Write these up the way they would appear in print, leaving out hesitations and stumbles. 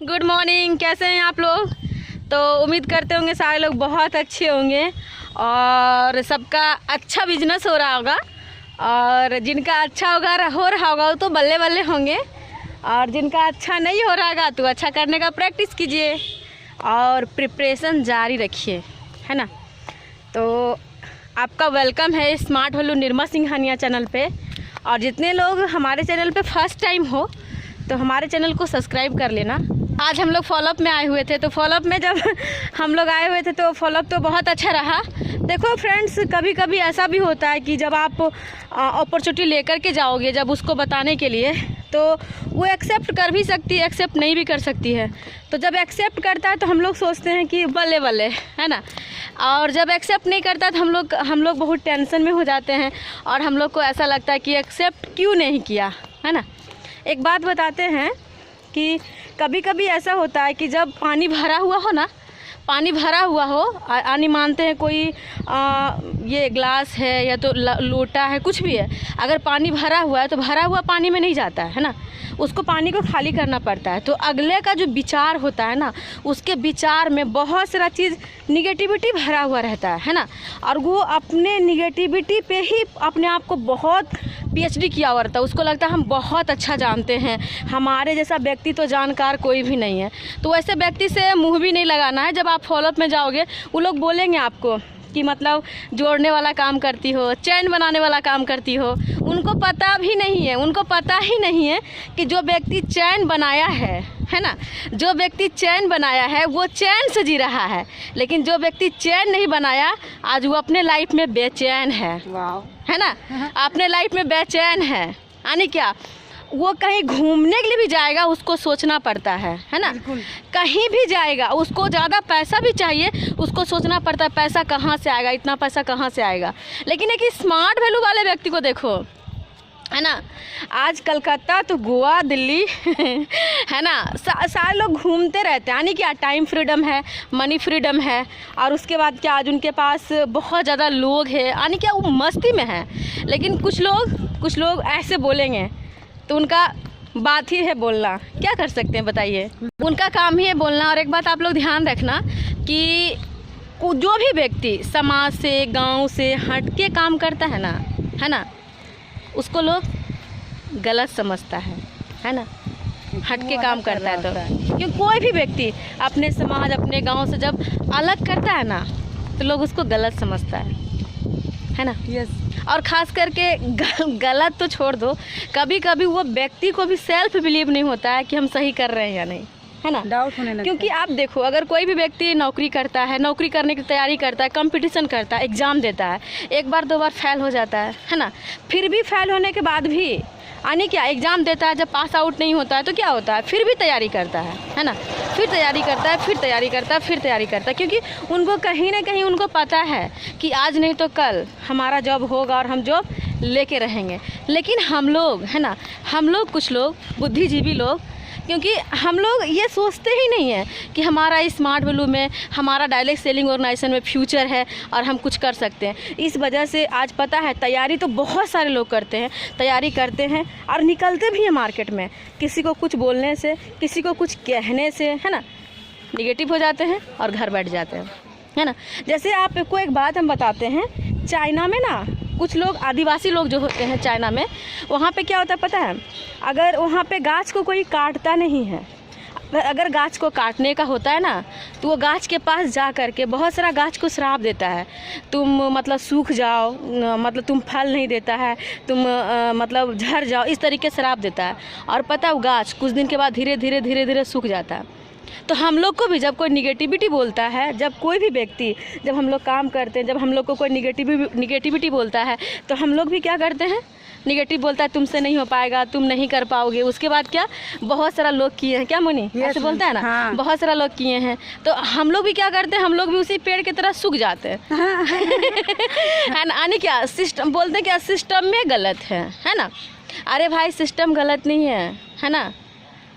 Good morning. कैसे हैं आप लोग? तो उम्मीद करते होंगे सारे लोग बहुत अच्छे होंगे और सबका अच्छा बिजनेस हो रहा होगा, और जिनका अच्छा हो रहा होगा वो तो बल्ले बल्ले होंगे, और जिनका अच्छा नहीं हो रहा होगा तो अच्छा करने का प्रैक्टिस कीजिए और प्रिपरेशन जारी रखिए, है ना। तो आपका वेलकम है स्मार्ट होलू निर्मा सिंघानिया चैनल पे। और जितने लोग हमारे चैनल पे फर्स्ट टाइम हो तो हमारे चैनल को सब्सक्राइब कर लेना। आज हम लोग फॉलोअप में आए हुए थे, तो फॉलोअप में जब हम लोग आए हुए थे तो फॉलोअप तो बहुत अच्छा रहा। देखो फ्रेंड्स, कभी कभी ऐसा भी होता है कि जब आप अपॉर्चुनिटी लेकर के जाओगे जब उसको बताने के लिए, तो वो एक्सेप्ट कर भी सकती है, एक्सेप्ट नहीं भी कर सकती है। तो जब एक्सेप्ट करता है तो हम लोग सोचते हैं कि बल्ले बल्ले, है ना। और जब एक्सेप्ट नहीं करता तो हम लोग बहुत टेंशन में हो जाते हैं और हम लोग को ऐसा लगता है कि एक्सेप्ट क्यों नहीं किया, है ना। एक बात बताते हैं कि कभी कभी ऐसा होता है कि जब पानी भरा हुआ हो ना, पानी भरा हुआ हो, यानी मानते हैं कोई ये ग्लास है या तो लोटा है, कुछ भी है, अगर पानी भरा हुआ है तो भरा हुआ पानी में नहीं जाता है ना, उसको पानी को खाली करना पड़ता है। तो अगले का जो विचार होता है ना, उसके विचार में बहुत सारा चीज़ निगेटिविटी भरा हुआ रहता है ना। और वो अपने निगेटिविटी पे ही अपने आप को बहुत PhD किया हुआ रहता है, उसको लगता है हम बहुत अच्छा जानते हैं, हमारे जैसा व्यक्ति तो जानकार कोई भी नहीं है। तो वैसे व्यक्ति से मुँह भी नहीं लगाना है। जब आप फॉलोअप में जाओगे वो लोग बोलेंगे आपको कि मतलब जोड़ने वाला काम करती हो, चैन बनाने वाला काम करती हो। उनको पता भी नहीं है, उनको पता ही नहीं है कि जो व्यक्ति चैन बनाया है ना, जो व्यक्ति चैन बनाया है वो चैन से जी रहा है, लेकिन जो व्यक्ति चैन नहीं बनाया आज वो अपने लाइफ में बेचैन है, है ना। अपने लाइफ में बेचैन है, यानी क्या, वो कहीं घूमने के लिए भी जाएगा उसको सोचना पड़ता है ना। कहीं भी जाएगा उसको ज़्यादा पैसा भी चाहिए, उसको सोचना पड़ता है पैसा कहाँ से आएगा, इतना पैसा कहाँ से आएगा। लेकिन एक स्मार्ट वैल्यू वाले व्यक्ति को देखो, है ना, आज कलकत्ता तो गोवा, दिल्ली है ना, सारे लोग घूमते रहते हैं, यानी क्या, टाइम फ्रीडम है, मनी फ्रीडम है, और उसके बाद क्या, आज उनके पास बहुत ज़्यादा लोग हैं, यानी क्या वो मस्ती में है। लेकिन कुछ लोग ऐसे बोलेंगे तो उनका बात ही है बोलना, क्या कर सकते हैं बताइए, उनका काम ही है बोलना। और एक बात आप लोग ध्यान रखना कि जो भी व्यक्ति समाज से, गांव से हट के काम करता है ना, उसको लोग गलत समझता है ना, हट के काम करता है तो। क्योंकि कोई भी व्यक्ति अपने समाज, अपने गांव से जब अलग करता है ना तो लोग उसको गलत समझता है ना। यस। और ख़ास करके गलत तो छोड़ दो, कभी कभी वो व्यक्ति को भी सेल्फ बिलीव नहीं होता है कि हम सही कर रहे हैं या नहीं, है ना, डाउट होने लगता है। क्योंकि आप देखो, अगर कोई भी व्यक्ति नौकरी करता है, नौकरी करने की तैयारी करता है, कंपटीशन करता है, एग्ज़ाम देता है, एक बार दो बार फेल हो जाता है ना, फिर भी फेल होने के बाद भी यानी क्या, एग्ज़ाम देता है, जब पास आउट नहीं होता है तो क्या होता है, फिर भी तैयारी करता है ना, फिर तैयारी करता है, फिर तैयारी करता है, फिर तैयारी करता है, क्योंकि उनको कहीं ना कहीं उनको पता है कि आज नहीं तो कल हमारा जॉब होगा और हम जॉब लेके रहेंगे। लेकिन हम लोग, है ना, हम लोग कुछ लोग बुद्धिजीवी लोग, क्योंकि हम लोग ये सोचते ही नहीं है कि हमारा स्मार्ट वैल्यू में, हमारा डायरेक्ट सेलिंग ऑर्गेनाइजेशन में फ्यूचर है और हम कुछ कर सकते हैं। इस वजह से आज पता है तैयारी तो बहुत सारे लोग करते हैं, तैयारी करते हैं और निकलते भी हैं मार्केट में, किसी को कुछ बोलने से, किसी को कुछ कहने से, है ना, निगेटिव हो जाते हैं और घर बैठ जाते हैं, है ना। जैसे आपको एक बात हम बताते हैं, चाइना में ना कुछ लोग, आदिवासी लोग जो होते हैं चाइना में, वहाँ पे क्या होता है पता है, अगर वहाँ पे गाछ को कोई काटता नहीं है, अगर गाछ को काटने का होता है ना तो वो गाछ के पास जा कर के बहुत सारा गाछ को श्राप देता है, तुम मतलब सूख जाओ, मतलब तुम फल नहीं देता है, तुम मतलब झड़ जाओ, इस तरीके से श्राप देता है। और पता है वो गाछ कुछ दिन के बाद धीरे धीरे सूख जाता है। तो हम लोग को भी जब कोई निगेटिविटी बोलता है, जब कोई भी व्यक्ति, जब हम लोग काम करते हैं, जब हम लोग को कोई निगेटिविटी बोलता है तो हम लोग भी क्या करते हैं, निगेटिव बोलता है, तुमसे नहीं हो पाएगा, तुम नहीं कर पाओगे। उसके बाद क्या, बहुत सारा लोग किए हैं, क्या मुनी ऐसे बोलता है ना, हाँ। बहुत सारा लोग किए हैं, तो हम लोग भी क्या करते हैं, हम लोग भी उसी पेड़ की तरह सूख जाते हैं है ना। यानी क्या, सिस्टम बोलते हैं क्या, सिस्टम में गलत है ना। अरे भाई, सिस्टम गलत नहीं है ना,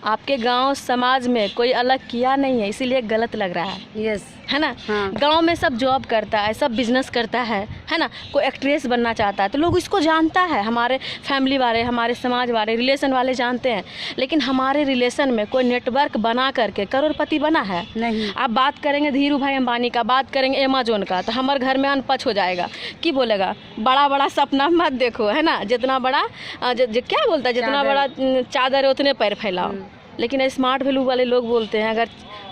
आपके गांव समाज में कोई अलग किया नहीं है, इसीलिए गलत लग रहा है। यस। है ना। हाँ। गांव में सब जॉब करता है, सब बिजनेस करता है ना। कोई एक्ट्रेस बनना चाहता है तो लोग इसको जानता है, हमारे फैमिली वाले, हमारे समाज वाले, रिलेशन वाले जानते हैं। लेकिन हमारे रिलेशन में कोई नेटवर्क बना करके करोड़पति बना है नहीं। आप बात करेंगे धीरू भाई अंबानी का, बात करेंगे अमेजोन का, तो हमारे घर में अनपच हो जाएगा। की बोलेगा बड़ा बड़ा सपना मत देखो, है ना। जितना बड़ा क्या बोलता है, जितना बड़ा चादर है उतने पैर फैलाओ। लेकिन स्मार्ट वैल्यू वाले लोग बोलते हैं अगर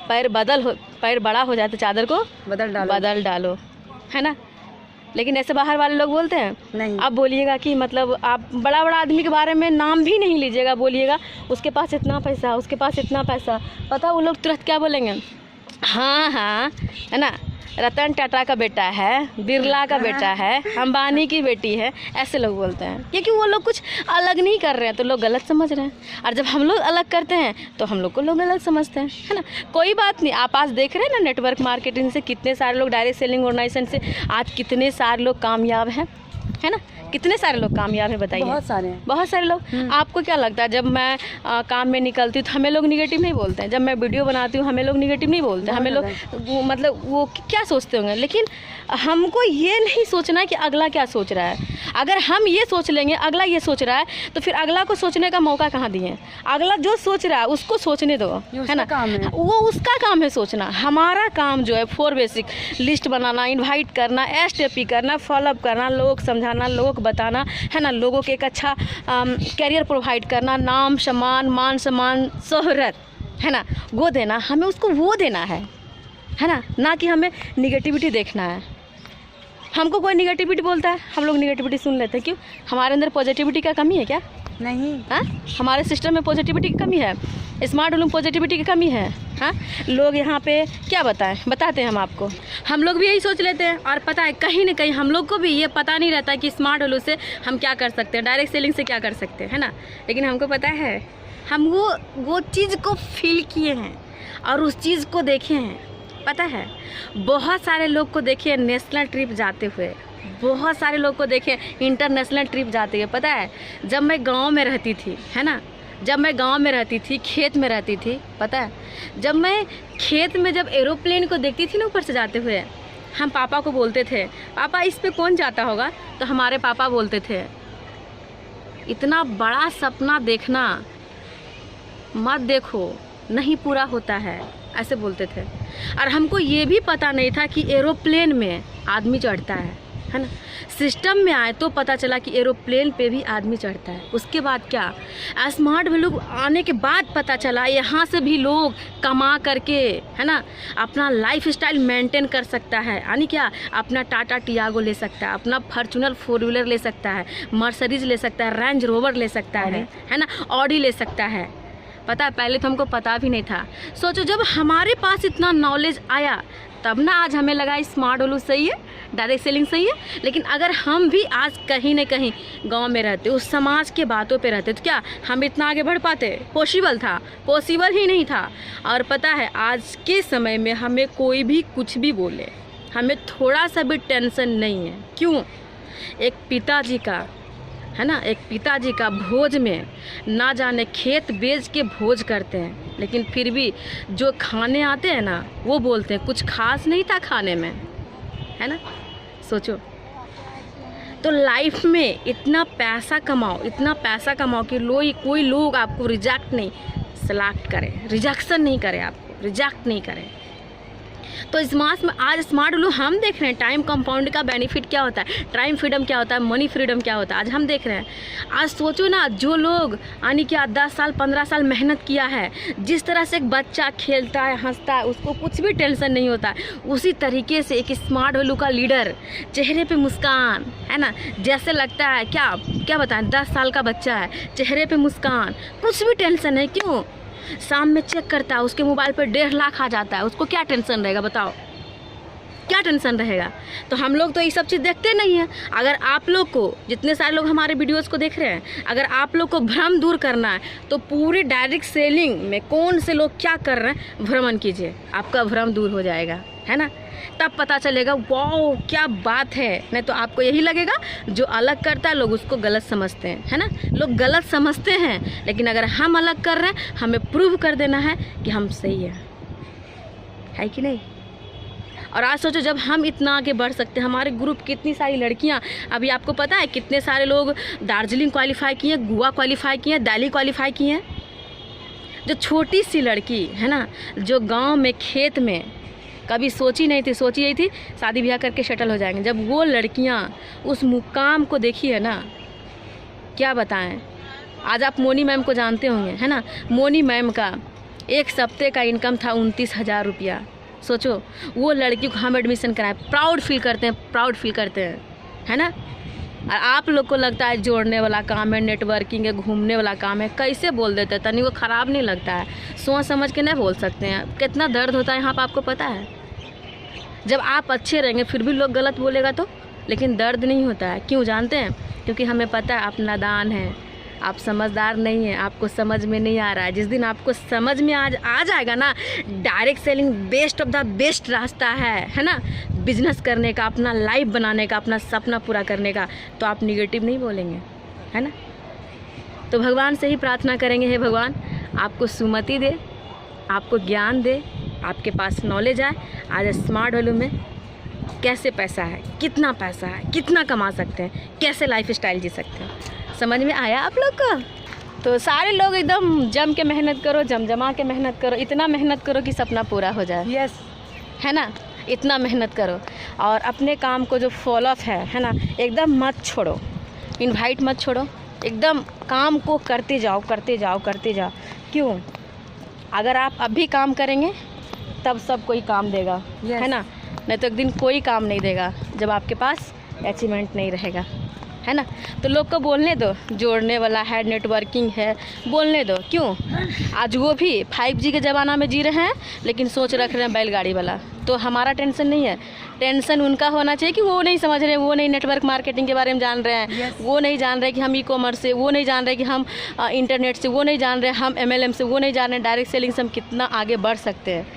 पैर बड़ा हो जाए तो चादर को बदल डालो, है ना। लेकिन ऐसे बाहर वाले लोग बोलते हैं नहीं। आप बोलिएगा कि मतलब आप बड़ा आदमी के बारे में नाम भी नहीं लीजिएगा, बोलिएगा उसके पास इतना पैसा, उसके पास इतना पैसा, पता वो लोग तुरंत क्या बोलेंगे, हाँ हाँ, है ना, रतन टाटा का बेटा है, बिरला का बेटा है, अंबानी की बेटी है, ऐसे लोग बोलते हैं। क्योंकि वो लोग कुछ अलग नहीं कर रहे हैं तो लोग गलत समझ रहे हैं। और जब हम लोग अलग करते हैं तो हम लोग को लोग गलत समझते हैं, है ना। कोई बात नहीं, आप आज देख रहे हैं ना नेटवर्क मार्केटिंग से कितने सारे लोग, डायरेक्ट सेलिंग ऑर्गेनाइजेशन से आज कितने सारे लोग कामयाब हैं, है ना। कितने सारे लोग कामयाब हैं बताइए। बहुत सारे लोग। आपको क्या लगता है जब मैं काम में निकलती हूँ तो हमें लोग निगेटिव नहीं बोलते हैं, जब मैं वीडियो बनाती हूँ हमें लोग निगेटिव नहीं बोलते हैं, हमें लोग मतलब वो क्या सोचते होंगे। लेकिन हमको ये नहीं सोचना है कि अगला क्या सोच रहा है। अगर हम ये सोच लेंगे अगला ये सोच रहा है तो फिर अगला को सोचने का मौका कहाँ दिए। अगला जो सोच रहा है उसको सोचने दो, है ना। वो उसका काम है सोचना। हमारा काम जो है 4 बेसिक लिस्ट बनाना, इनवाइट करना, STP करना, फॉलोअप करना, लोग समझाना, लोग बताना, है ना, लोगों के एक अच्छा करियर प्रोवाइड करना, नाम सम्मान, मान सम्मान, शोहरत, है ना, वो देना। हमें उसको वो देना है ना कि हमें निगेटिविटी देखना है। हमको कोई निगेटिविटी बोलता है हम लोग निगेटिविटी सुन लेते हैं। क्यों? हमारे अंदर पॉजिटिविटी का कमी है क्या? नहीं। हाँ, हमारे सिस्टम में पॉजिटिविटी की कमी है, स्मार्ट रूम पॉजिटिविटी की कमी है। हाँ, लोग यहाँ पे क्या बताते हैं हम आपको। हम लोग भी यही सोच लेते हैं और पता है कहीं ना कहीं हम लोग को भी ये पता नहीं रहता कि स्मार्ट वैल्यू से हम क्या कर सकते हैं, डायरेक्ट सेलिंग से क्या कर सकते हैं, है ना। लेकिन हमको पता है, हम वो चीज़ को फील किए हैं और उस चीज़ को देखे हैं। पता है बहुत सारे लोग को देखे नेशनल ट्रिप जाते हुए, बहुत सारे लोग को देखे इंटरनेशनल ट्रिप जाते हुए। पता है जब मैं गांव में रहती थी, है ना, जब मैं गांव में रहती थी, खेत में रहती थी, पता है जब मैं खेत में जब एरोप्लेन को देखती थी ना ऊपर से जाते हुए, हम पापा को बोलते थे पापा इस पे कौन जाता होगा, तो हमारे पापा बोलते थे इतना बड़ा सपना देखना मत देखो, नहीं पूरा होता है, ऐसे बोलते थे। और हमको ये भी पता नहीं था कि एरोप्लेन में आदमी चढ़ता है ना। सिस्टम में आए तो पता चला कि एरोप्लेन पे भी आदमी चढ़ता है। उसके बाद क्या, स्मार्ट वैल्यू आने के बाद पता चला यहाँ से भी लोग कमा करके, है ना, अपना लाइफ स्टाइल मेंटेन कर सकता है। यानी क्या, अपना टाटा टियागो ले सकता है, अपना फॉर्च्यूनर 4 व्हीलर ले सकता है, मर्सिडीज ले सकता है, रेंज रोवर ले सकता है ना, ऑडी ले सकता है। पता है पहले तो हमको पता भी नहीं था। सोचो जब हमारे पास इतना नॉलेज आया तब ना आज हमें लगा स्मार्ट वैल्यू सही है, डायरेक्ट सेलिंग सही है। लेकिन अगर हम भी आज कहीं न कहीं गांव में रहते, उस समाज के बातों पे रहते, तो क्या हम इतना आगे बढ़ पाते? पॉसिबल ही नहीं था। और पता है आज के समय में हमें कोई भी कुछ भी बोले, हमें थोड़ा सा भी टेंशन नहीं है। क्यों? एक पिताजी का, है ना, एक पिताजी का भोज में ना जाने खेत बेच के भोज करते हैं, लेकिन फिर भी जो खाने आते हैं ना वो बोलते हैं कुछ खास नहीं था खाने में, है ना। सोचो तो लाइफ में इतना पैसा कमाओ कि कोई लोग आपको रिजेक्ट नहीं करे। तो इस मास में आज स्मार्ट वैल्यू हम देख रहे हैं, टाइम कंपाउंड का बेनिफिट क्या होता है, टाइम फ्रीडम क्या होता है, मनी फ्रीडम क्या होता है, आज हम देख रहे हैं। आज सोचो ना, जो लोग यानी कि 10 साल 15 साल मेहनत किया है, जिस तरह से एक बच्चा खेलता है, हंसता है, उसको कुछ भी टेंशन नहीं होता है, उसी तरीके से एक स्मार्ट वैल्यू का लीडर, चेहरे पे मुस्कान, है ना, जैसे लगता है क्या बताएं 10 साल का बच्चा है, चेहरे पे मुस्कान, कुछ भी टेंशन है। क्यों? शाम में चेक करता है, उसके मोबाइल पर 1.5 लाख आ जाता है, उसको क्या टेंशन रहेगा बताओ, क्या टेंशन रहेगा? तो हम लोग तो ये सब चीज़ देखते नहीं हैं। अगर आप लोग को, जितने सारे लोग हमारे वीडियोस को देख रहे हैं, अगर आप लोग को भ्रम दूर करना है तो पूरे डायरेक्ट सेलिंग में कौन से लोग क्या कर रहे हैं भ्रमण कीजिए, आपका भ्रम दूर हो जाएगा, है ना। तब पता चलेगा वाओ क्या बात है। नहीं तो आपको यही लगेगा जो अलग करता है लोग उसको गलत समझते हैं, है ना। लोग गलत समझते हैं, लेकिन अगर हम अलग कर रहे हैं हमें प्रूव कर देना है कि हम सही है कि नहीं। और आज सोचो जब हम इतना आगे बढ़ सकते हैं, हमारे ग्रुप कितनी सारी लड़कियां, अभी आपको पता है कितने सारे लोग दार्जिलिंग क्वालिफाई किए, गोवा क्वालिफाई किए, दिल्ली क्वालिफाई किए हैं। जो छोटी सी लड़की है ना, जो गांव में खेत में कभी सोची नहीं थी शादी ब्याह करके सेटल हो जाएंगे, जब वो लड़कियां उस मुकाम को देखी है ना, क्या बताएं। आज आप मोनी मैम को जानते होंगे, है ना। मोनी मैम का एक सप्ते का इनकम था 29,000 रुपया। सोचो वो लड़की को हम एडमिशन कराएं, प्राउड फील करते हैं, है ना। और आप लोग को लगता है जोड़ने वाला काम है, नेटवर्किंग है, घूमने वाला काम है, कैसे बोल देते हैं, तनी वो ख़राब नहीं लगता है। सोच समझ के नहीं बोल सकते हैं। कितना दर्द होता है यहाँ पर आपको पता है। जब आप अच्छे रहेंगे फिर भी लोग गलत बोलेगा तो, लेकिन दर्द नहीं होता है। क्यों जानते हैं? क्योंकि हमें पता है आप नादान हैं, आप समझदार नहीं हैं, आपको समझ में नहीं आ रहा है। जिस दिन आपको समझ में आ जाएगा ना, direct selling best of the best रास्ता है ना, बिजनेस करने का, अपना लाइफ बनाने का, अपना सपना पूरा करने का, तो आप निगेटिव नहीं बोलेंगे, है ना। तो भगवान से ही प्रार्थना करेंगे, हे भगवान आपको सुमति दे, आपको ज्ञान दे, आपके पास नॉलेज आए। आज स्मार्ट वैल्यू में कैसे पैसा है, कितना पैसा है, कितना कमा सकते हैं, कैसे लाइफ स्टाइल जी सकते हैं, समझ में आया आप लोग को। तो सारे लोग एकदम जम के मेहनत करो, जमा के मेहनत करो, इतना मेहनत करो कि सपना पूरा हो जाए। यस, है ना, इतना मेहनत करो। और अपने काम को जो फॉलोअप है ना, एकदम मत छोड़ो, इनवाइट मत छोड़ो, एकदम काम को करते जाओ। क्यों? अगर आप अभी काम करेंगे तब सब कोई काम देगा, है ना, नहीं तो एक दिन कोई काम नहीं देगा जब आपके पास अचीवमेंट नहीं रहेगा, है ना। तो लोग को बोलने दो, जोड़ने वाला है, नेटवर्किंग है, बोलने दो। क्यों? आज वो भी 5G के ज़माना में जी रहे हैं, लेकिन सोच रख रहे हैं बैलगाड़ी वाला। तो हमारा टेंशन नहीं है, टेंशन उनका होना चाहिए कि वो नहीं समझ रहे हैं, वो नहीं नेटवर्क मार्केटिंग के बारे में जान रहे हैं। वो नहीं जान रहे कि हम ई-कॉमर्स से, वो नहीं जान रहे कि हम इंटरनेट से, वो नहीं जान रहे हम MLM से, वो नहीं जान रहे डायरेक्ट सेलिंग से हम कितना आगे बढ़ सकते हैं।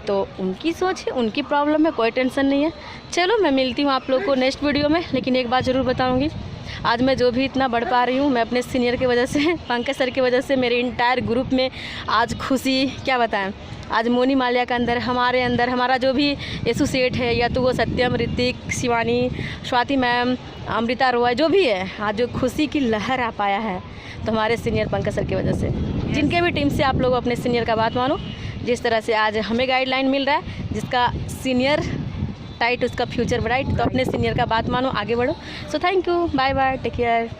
तो उनकी सोच है, उनकी प्रॉब्लम है, कोई टेंशन नहीं है। चलो मैं मिलती हूँ आप लोग को नेक्स्ट वीडियो में। लेकिन एक बात ज़रूर बताऊँगी, आज मैं जो भी इतना बढ़ पा रही हूँ, मैं अपने सीनियर की वजह से, पंकज सर की वजह से, मेरे इंटायर ग्रुप में आज खुशी क्या बताएं। आज मोनी माल्या का अंदर, हमारे अंदर, हमारा जो भी एसोसिएट है, या तो वो सत्यम, ऋतिक, शिवानी, स्वाति मैम, अमृता रॉय, जो भी है, आज जो खुशी की लहर आ पाया है तो हमारे सीनियर पंकज सर की वजह से। जिनके भी टीम से आप लोग अपने सीनियर का बात मानो, जिस तरह से आज हमें गाइडलाइन मिल रहा है, जिसका सीनियर टाइट उसका फ्यूचर ब्राइट, तो अपने सीनियर का बात मानो, आगे बढ़ो। So thank you, bye bye, take care.